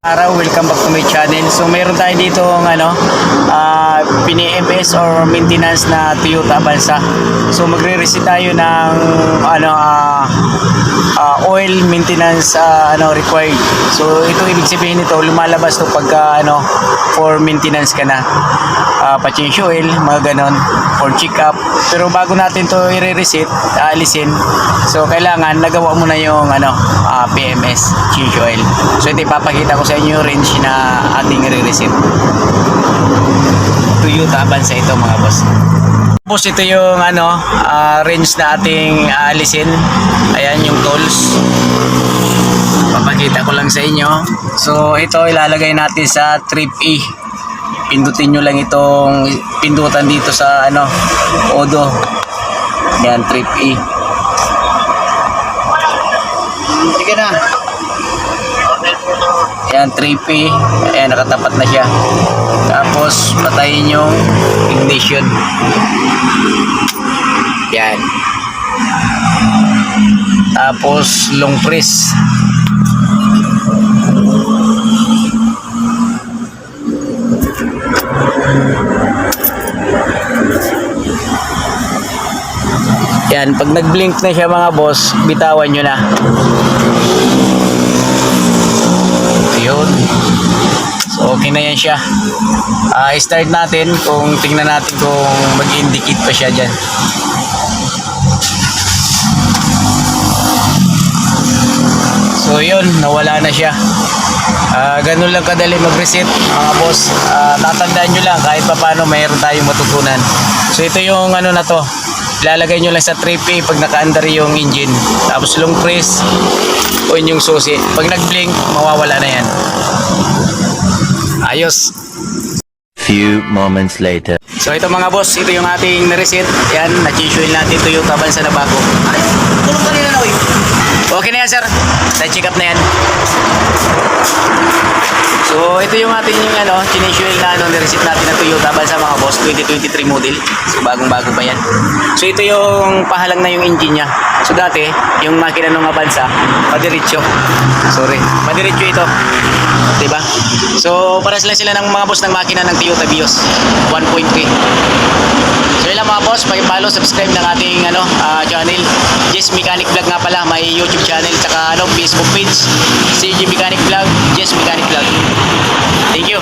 Araw, welcome back to my channel. So mayroon tayo dito ng PNMS or maintenance na Toyota Avanza. So magre-receive tayo ng oil maintenance required. So ito ibig sabihin nito, lumalabas to pagka for maintenance ka na. Pa-change oil, mga ganon, for check up. Pero bago natin to i-reset, alisin, so kailangan nagawa mo na yung PMS, change oil. So ito ipapakita ko sa inyo yung range na ating i-reset. Toyota Avanza ito, mga boss. Tapos ito yung range na ating alisin. Ayan yung tools. Papakita ko lang sa inyo. So ito ilalagay natin sa trip E. Pindutin nyo lang itong pindutan dito sa Odo. Yan, trip E. Sige na. Yan, trip E. Ayan, nakatapat na siya. Tapos patayin yung ignition. Yan. Tapos long press. Yan, pag nag-blink na siya mga boss, bitawan nyo na. Ayun. So okay na yan siya. Start natin kung tingnan natin kung mag-indicate pa siya dyan. So yun, nawala na siya. Ganun lang kadali mag-reset mga boss. Tatandaan nyo lang kahit pa paano mayroon tayong matutunan. So ito yung na to. Ilalagay nyo lang sa trip A pag naka-under yung engine. Tapos long press, on yung susi. Pag nag-blink, mawawala na yan. Ayos. Few moments later. So ito mga boss, ito yung ating na-reset. Yan, na-change oil natin ito yung Avanza na bago. Ay, tulong kanina na okay na yan sir. Na-check up na yan. So ito yung ating change oil na na-reset natin na Toyota Avanza mga boss, 2023 model. So bagong-bago pa yan. So ito yung pahalang na yung engine niya. So dati, yung makina ng Avanza, madiretso. Sorry, madiretso ito. Diba? So pares lang sila ng mga boss ng makina ng Toyota Vios 1.3. So yun lang mga boss, paki-follow, subscribe ng ating channel. Jess Mechanic Vlog nga pala, may YouTube channel tsaka Facebook page. CG Mechanic Vlog, Jess Mechanic Vlog. Thank you.